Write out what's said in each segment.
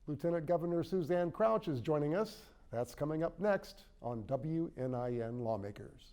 Lieutenant Governor Suzaane Crouch is joining us. That's coming up next on WNIN Lawmakers.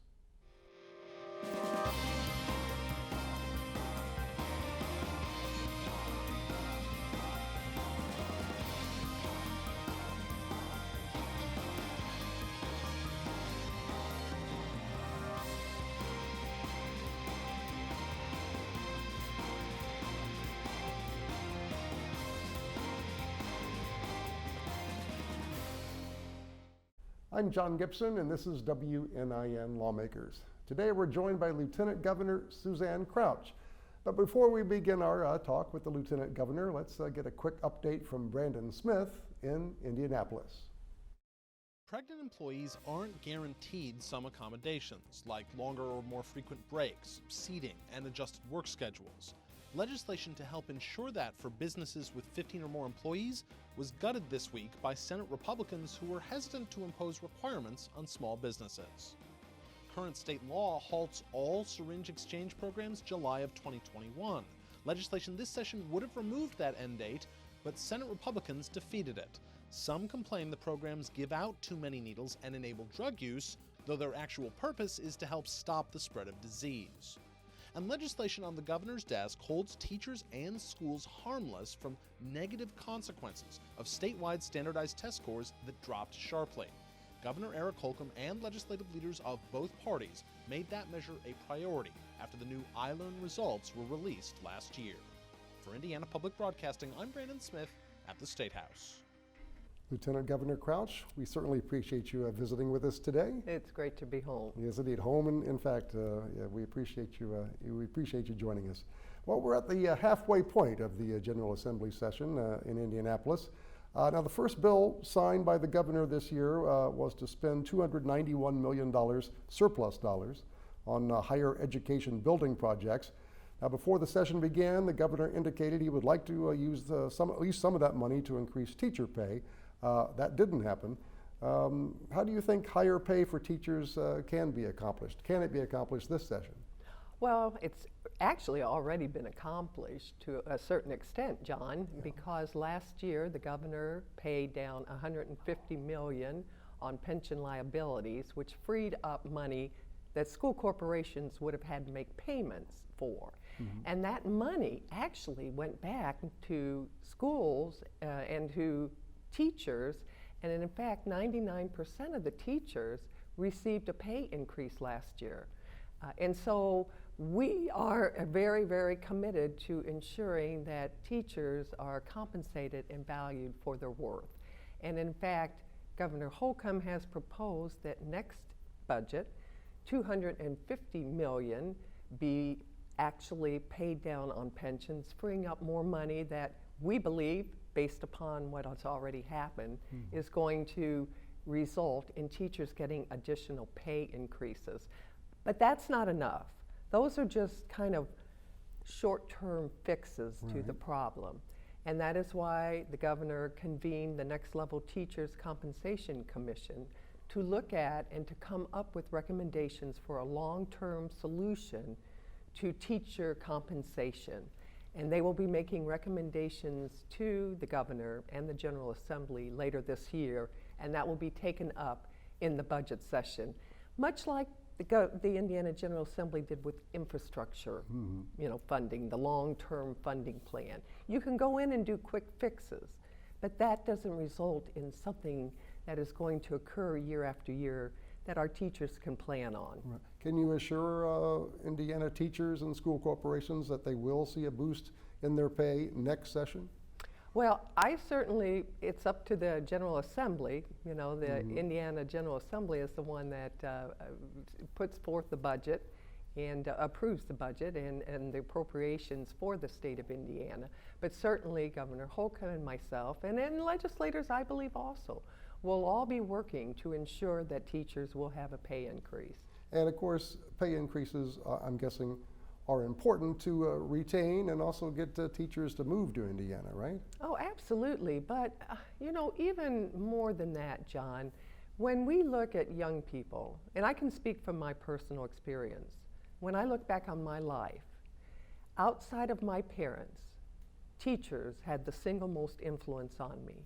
I'm John Gibson, and this is WNIN Lawmakers. Today we're joined by Lieutenant Governor Suzaane Crouch. But before we begin our talk with the Lieutenant Governor, let's get a quick update from Brandon Smith in Indianapolis. Pregnant employees aren't guaranteed some accommodations, like longer or more frequent breaks, seating, and adjusted work schedules. Legislation to help ensure that for businesses with 15 or more employees was gutted this week by Senate Republicans who were hesitant to impose requirements on small businesses. Current state law halts all syringe exchange programs July of 2021. Legislation this session would have removed that end date, but Senate Republicans defeated it. Some complain the programs give out too many needles and enable drug use, though their actual purpose is to help stop the spread of disease. And legislation on the governor's desk holds teachers and schools harmless from negative consequences of statewide standardized test scores that dropped sharply. Governor Eric Holcomb and legislative leaders of both parties made that measure a priority after the new iLearn results were released last year. For Indiana Public Broadcasting, I'm Brandon Smith at the State House. Lieutenant Governor Crouch, we certainly appreciate you visiting with us today. It's great to be home. Yes, indeed, home. And in fact, yeah, we appreciate you. We appreciate you joining us. Well, we're at the halfway point of the General Assembly session in Indianapolis. Now, the first bill signed by the governor this year was to spend $291 million surplus dollars on higher education building projects. Now, before the session began, the governor indicated he would like to use at least some of that money to increase teacher pay. That didn't happen. How do you think higher pay for teachers can be accomplished? Can it be accomplished this session? Well, it's actually already been accomplished to a certain extent, John, because last year the governor paid down $150 million on pension liabilities, which freed up money that school corporations would have had to make payments for. Mm-hmm. And that money actually went back to schools and to teachers, and in fact 99% of the teachers received a pay increase last year. And so we are very, very committed to ensuring that teachers are compensated and valued for their worth. And in fact, Governor Holcomb has proposed that next budget, $250 million be actually paid down on pensions, freeing up more money that we believe, based upon what has already happened, is going to result in teachers getting additional pay increases. But that's not enough. Those are just kind of short-term fixes to the problem. And that is why the governor convened the Next Level Teachers Compensation Commission to look at and to come up with recommendations for a long-term solution to teacher compensation. And they will be making recommendations to the governor and the General Assembly later this year, and that will be taken up in the budget session, much like the Indiana General Assembly did with infrastructure, funding, the long-term funding plan. You can go in and do quick fixes, but that doesn't result in something that is going to occur year after year that our teachers can plan on. Right. Can you assure Indiana teachers and school corporations that they will see a boost in their pay next session? Well, certainly, it's up to the General Assembly. You know, the Indiana General Assembly is the one that puts forth the budget and approves the budget and the appropriations for the state of Indiana. But certainly Governor Holcomb and myself, and legislators, I believe also, will all be working to ensure that teachers will have a pay increase. And of course, pay increases, I'm guessing, are important to retain and also get teachers to move to Indiana, right? Oh, absolutely. But, even more than that, John, when we look at young people, and I can speak from my personal experience, when I look back on my life, outside of my parents, teachers had the single most influence on me.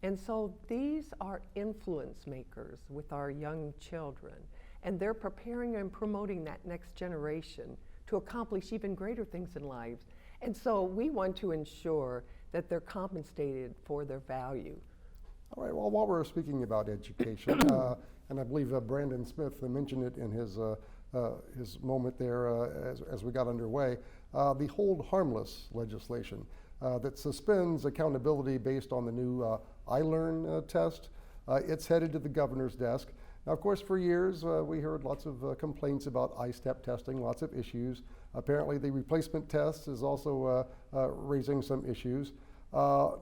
And so these are influence makers with our young children, and they're preparing and promoting that next generation to accomplish even greater things in life. And so we want to ensure that they're compensated for their value. All right, well, while we're speaking about education, and I believe Brandon Smith mentioned it in his moment there as we got underway, the hold harmless legislation that suspends accountability based on the new iLearn test. It's headed to the governor's desk. Now, of course, for years, we heard lots of complaints about I-STEP testing, lots of issues. Apparently, the replacement test is also raising some issues. How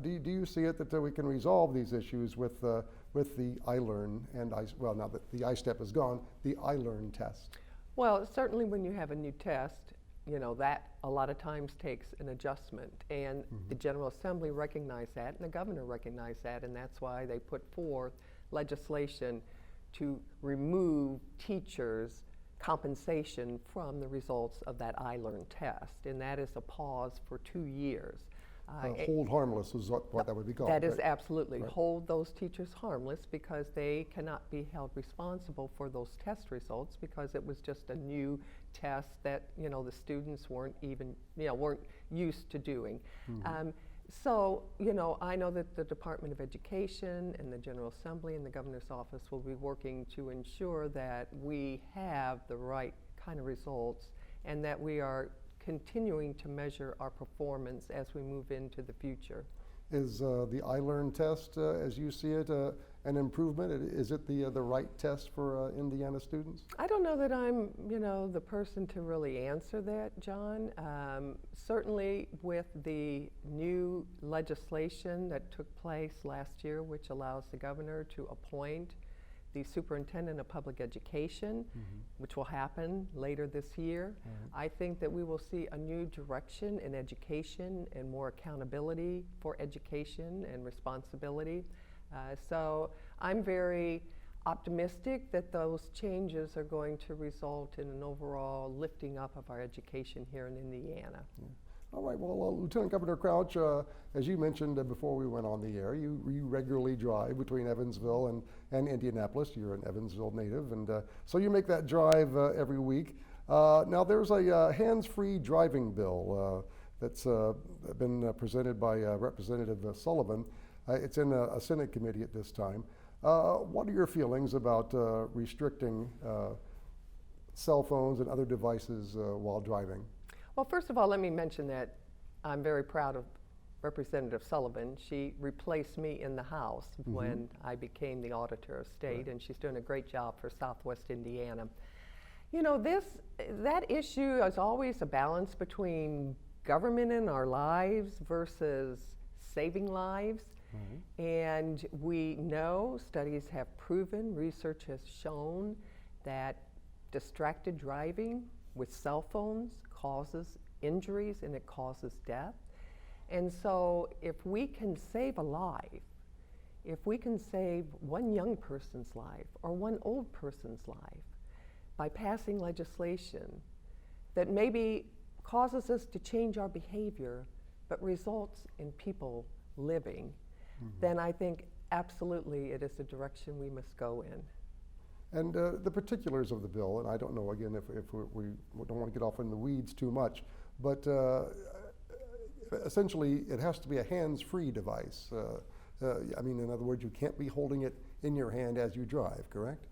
do you see it that we can resolve these issues with the iLearn and, well, now that the I-STEP is gone, the iLearn test? Well, certainly when you have a new test, that a lot of times takes an adjustment, and the General Assembly recognized that, and the governor recognized that, and that's why they put forth legislation to remove teachers' compensation from the results of that iLearn test, and that is a pause for 2 years. Hold harmless is what that would be called. That is right? absolutely. Right. Hold those teachers harmless because they cannot be held responsible for those test results because it was just a new test that the students weren't even weren't used to doing. So I know that the Department of Education and the General Assembly and the Governor's Office will be working to ensure that we have the right kind of results and that we are continuing to measure our performance as we move into the future. Is the iLearn test, as you see it, an improvement? Is it the right test for Indiana students? I don't know that I'm, the person to really answer that, John. Certainly with the new legislation that took place last year, which allows the governor to appoint the superintendent of public education, which will happen later this year. I think that we will see a new direction in education and more accountability for education and responsibility. So I'm very optimistic that those changes are going to result in an overall lifting up of our education here in Indiana. Yeah. All right, well, Lieutenant Governor Crouch, as you mentioned before we went on the air, you regularly drive between Evansville and Indianapolis. You're an Evansville native, and so you make that drive every week. Now, there's a hands-free driving bill that's been presented by Representative Sullivan. It's in a Senate committee at this time. What are your feelings about restricting cell phones and other devices while driving? Well, first of all, let me mention that I'm very proud of Representative Sullivan. She replaced me in the House when I became the Auditor of State, and she's doing a great job for Southwest Indiana. That issue is always a balance between government in our lives versus saving lives. And we know, studies have proven, research has shown that distracted driving with cell phones causes injuries and it causes death. And so if we can save a life, if we can save one young person's life or one old person's life by passing legislation that maybe causes us to change our behavior but results in people living, then I think absolutely it is the direction we must go in. And the particulars of the bill, and I don't know, again, if we don't want to get off in the weeds too much, but essentially it has to be a hands-free device. I mean, in other words, you can't be holding it in your hand as you drive, correct?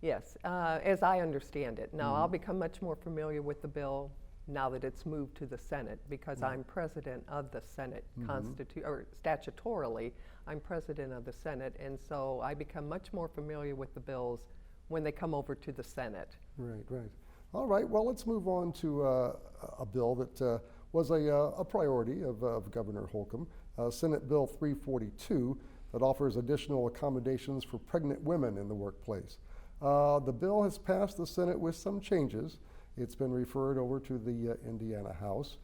Yes, as I understand it. Now, I'll become much more familiar with the bill now that it's moved to the Senate because I'm president of the Senate or statutorily. I'm president of the Senate, and so I become much more familiar with the bills when they come over to the Senate. Right, right. All right, well, let's move on to a bill that was a priority of Governor Holcomb, Senate Bill 342, that offers additional accommodations for pregnant women in the workplace. The bill has passed the Senate with some changes. It's been referred over to the Indiana House.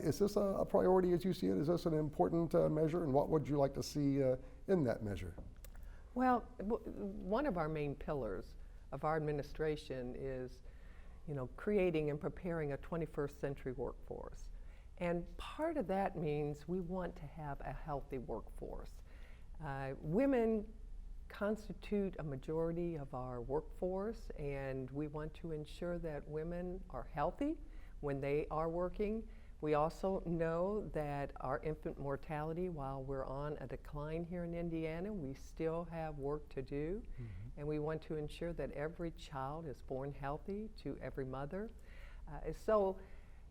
Is this a priority as you see it? Is this an important measure, and what would you like to see in that measure? Well, one of our main pillars of our administration is, creating and preparing a 21st century workforce. And part of that means we want to have a healthy workforce. Women constitute a majority of our workforce, and we want to ensure that women are healthy when they are working. We also know that our infant mortality, while we're on a decline here in Indiana, we still have work to do, and we want to ensure that every child is born healthy to every mother. So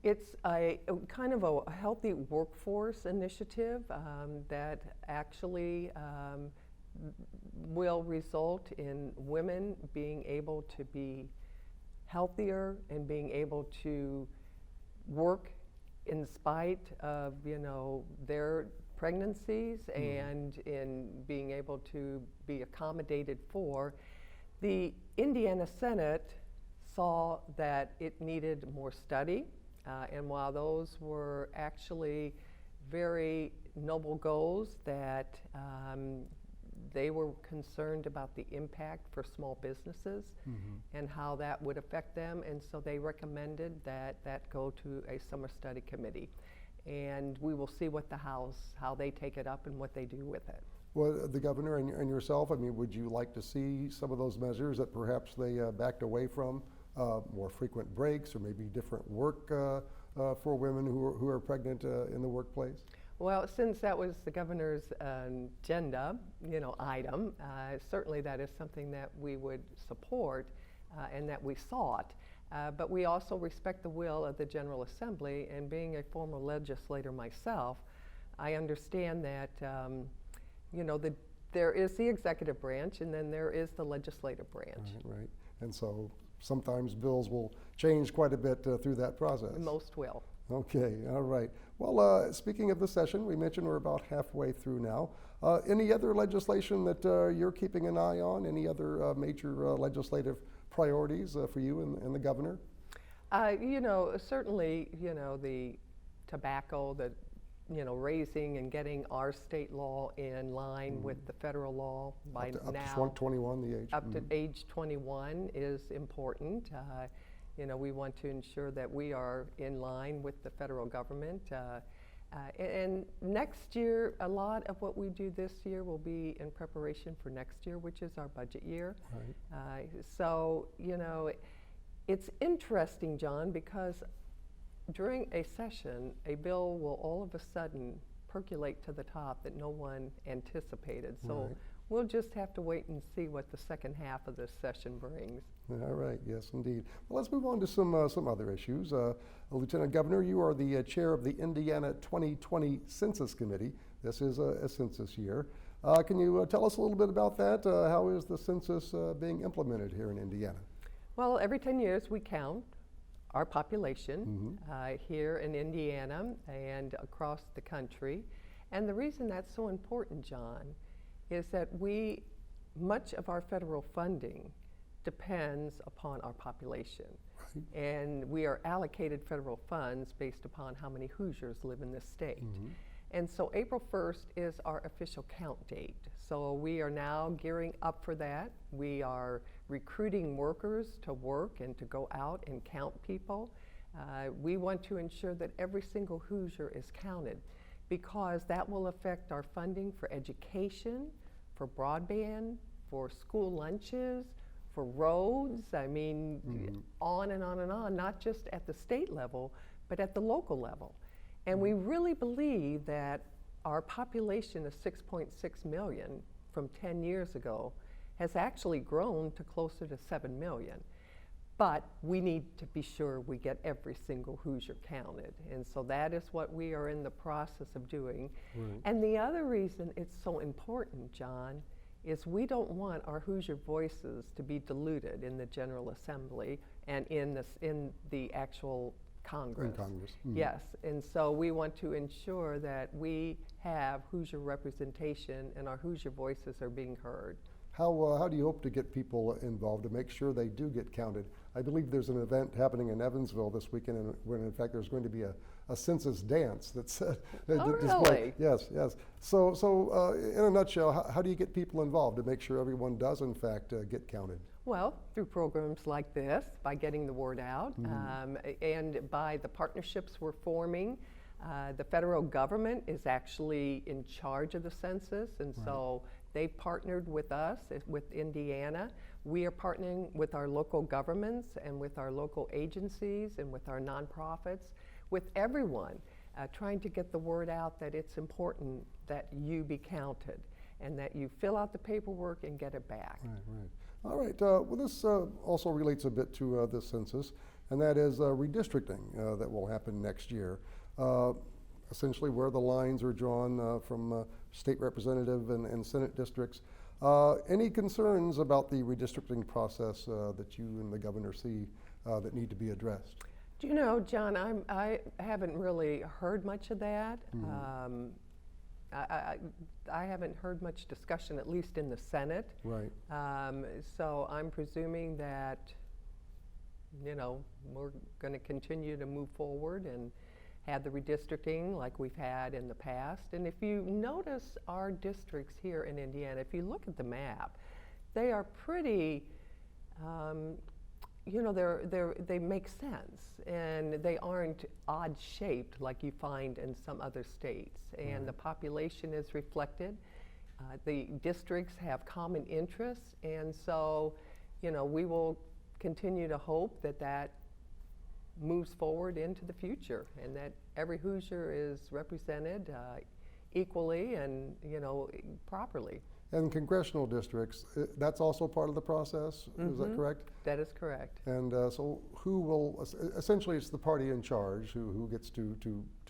it's a kind of a healthy workforce initiative that actually will result in women being able to be healthier and being able to work in spite of, their pregnancies and in being able to be accommodated for. The Indiana Senate saw that it needed more study, and while those were actually very noble goals that they were concerned about the impact for small businesses and how that would affect them, and so they recommended that that go to a summer study committee. And we will see what the House, how they take it up and what they do with it. Well, the governor and yourself, I mean, would you like to see some of those measures that perhaps they backed away from, more frequent breaks or maybe different work for women who are pregnant in the workplace? Well, since that was the governor's agenda, item, certainly that is something that we would support and that we sought. But we also respect the will of the General Assembly, and being a former legislator myself, I understand that, there is the executive branch and then there is the legislative branch. Right. And so sometimes bills will change quite a bit through that process. Most will. Okay, all right. Well, speaking of the session, we mentioned we're about halfway through now. Any other legislation that you're keeping an eye on? Any other major legislative priorities for you and the governor? Certainly, the tobacco, the raising and getting our state law in line with the federal law by now. Up to 21, the age. Up to age 21 is important. We want to ensure that we are in line with the federal government. And next year, a lot of what we do this year will be in preparation for next year, which is our budget year. Right. So, it's interesting, John, because during a session, a bill will all of a sudden percolate to the top that no one anticipated. So we'll just have to wait and see what the second half of this session brings. All right, yes, indeed. Well, let's move on to some other issues. Lieutenant Governor, you are the chair of the Indiana 2020 Census Committee. This is a census year. Can you tell us a little bit about that? How is the census being implemented here in Indiana? Well, every 10 years we count our population here in Indiana and across the country. And the reason that's so important, John, is that much of our federal funding depends upon our population. Right. And we are allocated federal funds based upon how many Hoosiers live in this state. And so April 1st is our official count date. So we are now gearing up for that. We are recruiting workers to work and to go out and count people. We want to ensure that every single Hoosier is counted, because that will affect our funding for education, for broadband, for school lunches, for roads. I mean, on and on and on, not just at the state level, but at the local level. And we really believe that our population of 6.6 million from 10 years ago has actually grown to closer to 7 million. But we need to be sure we get every single Hoosier counted. And so that is what we are in the process of doing. Right. And the other reason it's so important, John, is we don't want our Hoosier voices to be diluted in the General Assembly and in the actual Congress. In Congress. Yes, and so we want to ensure that we have Hoosier representation and our Hoosier voices are being heard. How do you hope to get people involved to make sure they do get counted? I believe there's an event happening in Evansville this weekend when in fact there's going to be a census dance that's really? Yes. So in a nutshell, how do you get people involved to make sure everyone does in fact get counted? Well, through programs like this, by getting the word out, and by the partnerships we're forming The federal government is actually in charge of the census, and so they partnered with us, with Indiana. We are partnering with our local governments and with our local agencies and with our nonprofits, with everyone, trying to get the word out that it's important that you be counted and that you fill out the paperwork and get it back. Right. All right, well, this also relates a bit to this census, and that is redistricting that will happen next year. Essentially where the lines are drawn from state representative and Senate districts. Any concerns about the redistricting process that you and the governor see that need to be addressed? Do you know, John, I haven't really heard much of that. I haven't heard much discussion, at least in the Senate. Right. So I'm presuming that, you know, we're going to continue to move forward and have the redistricting like we've had in the past. And if you notice our districts here in Indiana, if you look at the map, they are pretty, you know, they make sense, and they aren't odd shaped like you find in some other states. And the population is reflected. The districts have common interests, and so, you know, we will continue to hope that that moves forward into the future, and that every Hoosier is represented equally and, you know, properly. And congressional districts, that's also part of the process, is that correct? That is correct. And so who will, essentially it's the party in charge who gets to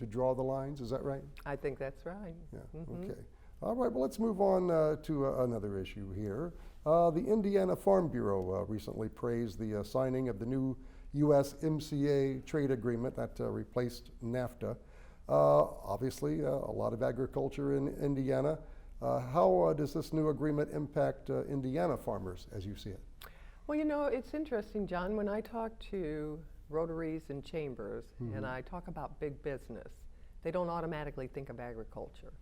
draw the lines, is that right? I think that's right. Yeah, okay. All right, well, let's move on to another issue here. The Indiana Farm Bureau recently praised the signing of the new USMCA trade agreement that replaced NAFTA. Obviously, a lot of agriculture in Indiana. How does this new agreement impact Indiana farmers as you see it? Well, you know, it's interesting, John, when I talk to Rotaries and chambers and I talk about big business, they don't automatically think of agriculture.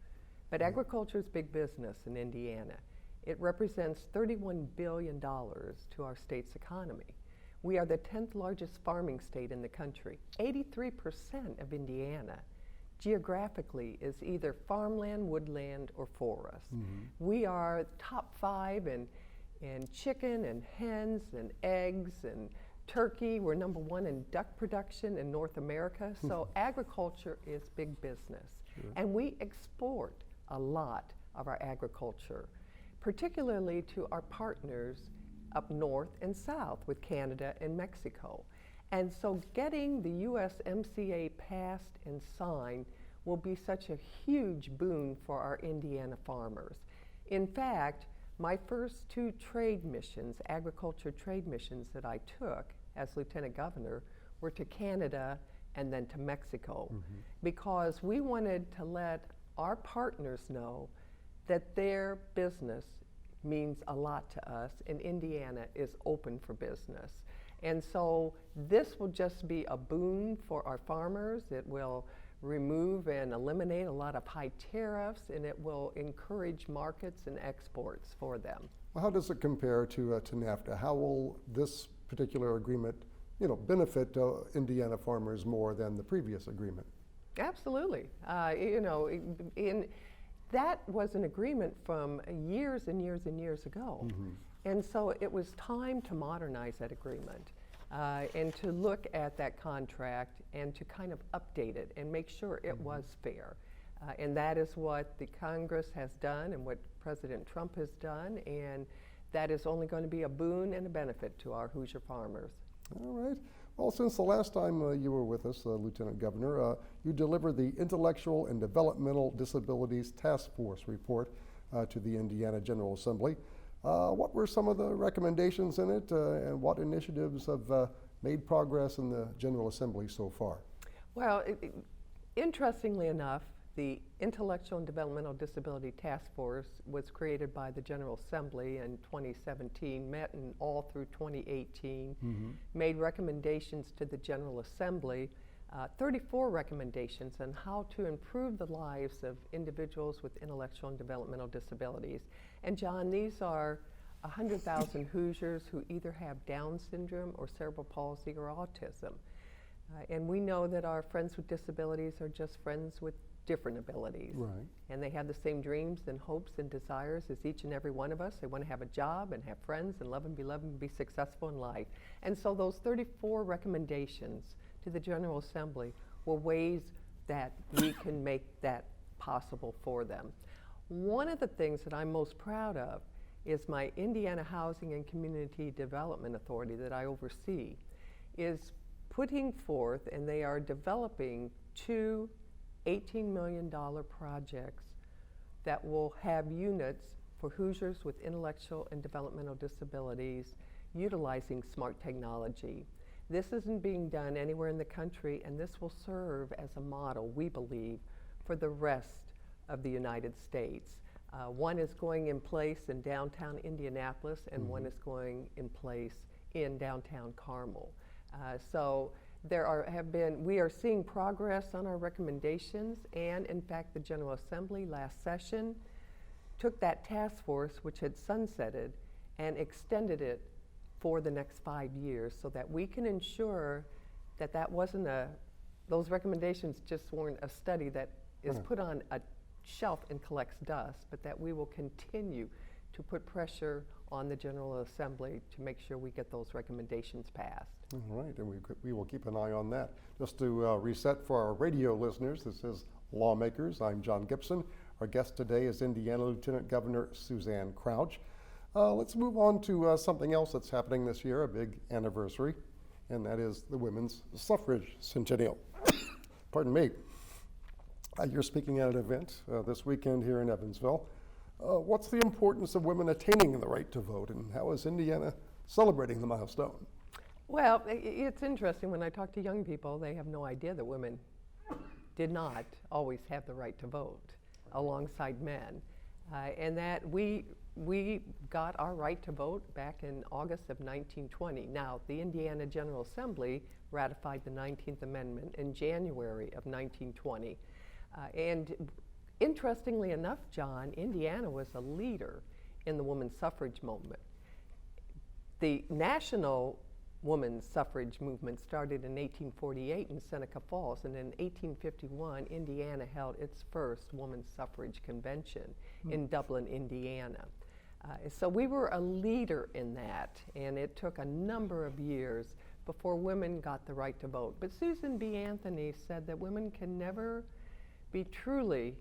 But agriculture is big business in Indiana. It represents $31 billion to our state's economy. We are the 10th largest farming state in the country. 83% of Indiana geographically is either farmland, woodland, or forest. We are top 5 in chicken and hens and eggs and turkey. We're number 1 in duck production in North America. So agriculture is big business. And we export a lot of our agriculture, particularly to our partners up north and south with Canada and Mexico. And so getting the USMCA passed and signed will be such a huge boon for our Indiana farmers. In fact, my first 2 trade missions, agriculture trade missions that I took as Lieutenant Governor, were to Canada and then to Mexico, because we wanted to let our partners know that their business means a lot to us, and Indiana is open for business. And so this will just be a boon for our farmers. It will remove and eliminate a lot of high tariffs, and it will encourage markets and exports for them. Well, how does it compare to NAFTA? How will this particular agreement, you know, benefit Indiana farmers more than the previous agreement? Absolutely. You know, that was an agreement from years and years and years ago. And so it was time to modernize that agreement and to look at that contract and to kind of update it and make sure it was fair. And that is what the Congress has done and what President Trump has done, and that is only going to be a boon and a benefit to our Hoosier farmers. All right. Well, since the last time you were with us, Lieutenant Governor, you delivered the Intellectual and Developmental Disabilities Task Force report to the Indiana General Assembly. What were some of the recommendations in it, and what initiatives have made progress in the General Assembly so far? Well, interestingly enough, the Intellectual and Developmental Disability Task Force was created by the General Assembly in 2017, met in all through 2018, made recommendations to the General Assembly, 34 recommendations on how to improve the lives of individuals with intellectual and developmental disabilities. And John, these are 100,000 Hoosiers who either have Down syndrome or cerebral palsy or autism. And we know that our friends with disabilities are just friends with different abilities. Right. And they have the same dreams and hopes and desires as each and every one of us. They want to have a job and have friends and love and be loved and be successful in life. And so those 34 recommendations to the General Assembly were ways that we can make that possible for them. One of the things that I'm most proud of is my Indiana Housing and Community Development Authority that I oversee is putting forth, and they are developing 2 $18 million projects that will have units for Hoosiers with intellectual and developmental disabilities utilizing smart technology. This isn't being done anywhere in the country, and this will serve as a model, we believe, for the rest of the United States. One is going in place in downtown Indianapolis, and one is going in place in downtown Carmel. So we are seeing progress on our recommendations, and in fact the General Assembly last session took that task force, which had sunsetted, and extended it for the next 5 years so that we can ensure that those recommendations just weren't a study that is put on a shelf and collects dust, but that we will continue to put pressure on the General Assembly to make sure we get those recommendations passed. All right, and we will keep an eye on that. Just to reset for our radio listeners, this is Lawmakers. I'm John Gibson. Our guest today is Indiana Lieutenant Governor Suzaane Crouch. Let's move on to something else that's happening this year, a big anniversary, and that is the Women's Suffrage Centennial. Pardon me. You're speaking at an event this weekend here in Evansville. What's the importance of women attaining the right to vote, and how is Indiana celebrating the milestone? Well, it's interesting. When I talk to young people, they have no idea that women did not always have the right to vote alongside men. And that we got our right to vote back in August of 1920. Now, the Indiana General Assembly ratified the 19th Amendment in January of 1920. And interestingly enough, John, Indiana was a leader in the women's suffrage movement. The national women's suffrage movement started in 1848 in Seneca Falls, and in 1851, Indiana held its first women's suffrage convention in Dublin, Indiana. So we were a leader in that, and it took a number of years before women got the right to vote. But Susan B. Anthony said that women can never be truly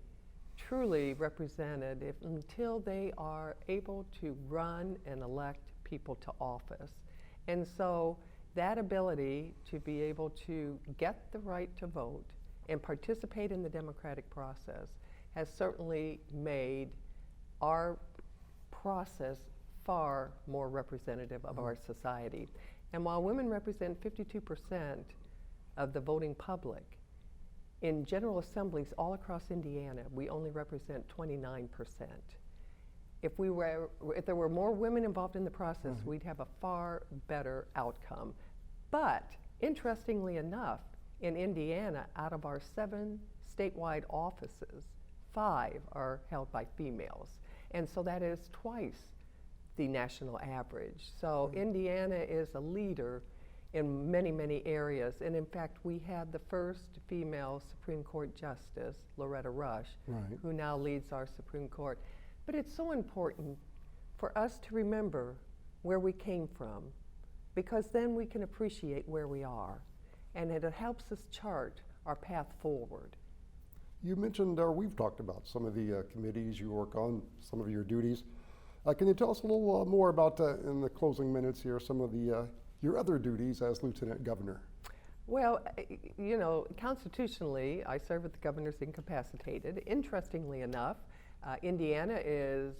represented until they are able to run and elect people to office. And so that ability to be able to get the right to vote and participate in the democratic process has certainly made our process far more representative of our society. And while women represent 52% of the voting public, in General Assemblies all across Indiana, we only represent 29%. If there were more women involved in the process, we'd have a far better outcome. But interestingly enough, in Indiana, out of our 7 statewide offices, 5 are held by females. And so that is twice the national average. So Indiana is a leader in many, many areas. And in fact, we had the first female Supreme Court Justice, Loretta Rush, who now leads our Supreme Court. But it's so important for us to remember where we came from, because then we can appreciate where we are, and it helps us chart our path forward. You mentioned, or we've talked about some of the committees you work on, some of your duties. Can you tell us a little more about, in the closing minutes here, some of the your other duties as Lieutenant Governor? Well, you know, constitutionally, I serve at the governor's incapacitated. Interestingly enough, Indiana is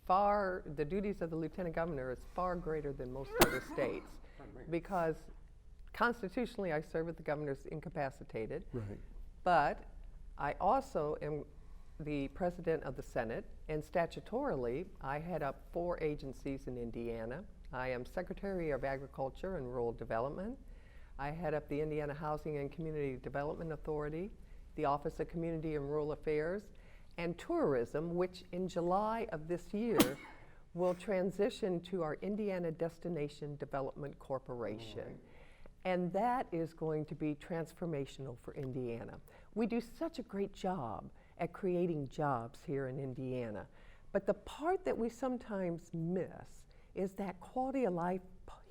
the duties of the Lieutenant Governor is far greater than most other states, because constitutionally I serve at the governor's incapacitated, but I also am the president of the Senate, and statutorily I head up 4 agencies in Indiana. I am Secretary of Agriculture and Rural Development. I head up the Indiana Housing and Community Development Authority, the Office of Community and Rural Affairs, and Tourism, which in July of this year will transition to our Indiana Destination Development Corporation. And that is going to be transformational for Indiana. We do such a great job at creating jobs here in Indiana. But the part that we sometimes miss is that quality of life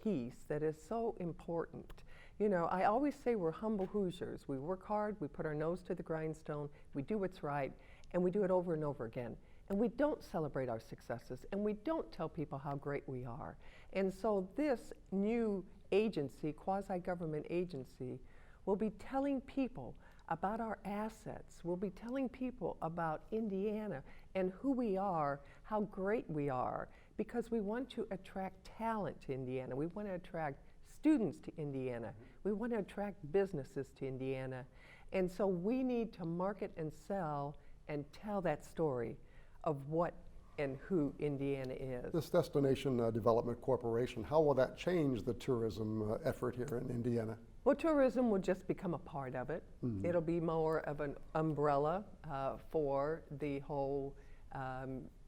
piece that is so important. You know, I always say we're humble Hoosiers. We work hard, we put our nose to the grindstone, we do what's right, and we do it over and over again. And we don't celebrate our successes, and we don't tell people how great we are. And so this new agency, quasi-government agency, will be telling people about our assets. We'll be telling people about Indiana and who we are, how great we are, because we want to attract talent to Indiana. We want to attract students to Indiana. We want to attract businesses to Indiana. And so we need to market and sell and tell that story of what and who Indiana is. This Destination Development Corporation, how will that change the tourism effort here in Indiana? Well, tourism will just become a part of it. It'll be more of an umbrella for the whole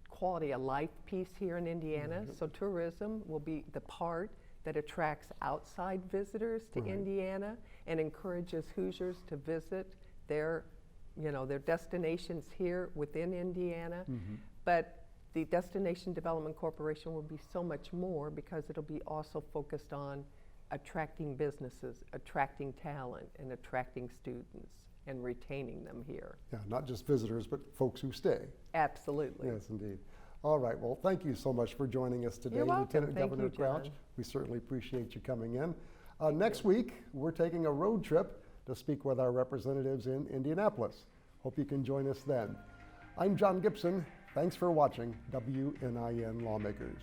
quality of life piece here in Indiana. So tourism will be the part that attracts outside visitors to Indiana and encourages Hoosiers to visit their, you know, their destinations here within Indiana. But the Destination Development Corporation will be so much more because it'll be also focused on attracting businesses, attracting talent, and attracting students and retaining them here. Yeah, not just visitors, but folks who stay. Absolutely. Yes, indeed. All right, well, thank you so much for joining us today, You're welcome. Lieutenant Thank Governor you, Crouch. John. We certainly appreciate you coming in. Next week, we're taking a road trip to speak with our representatives in Indianapolis. Hope you can join us then. I'm John Gibson. Thanks for watching WNIN Lawmakers.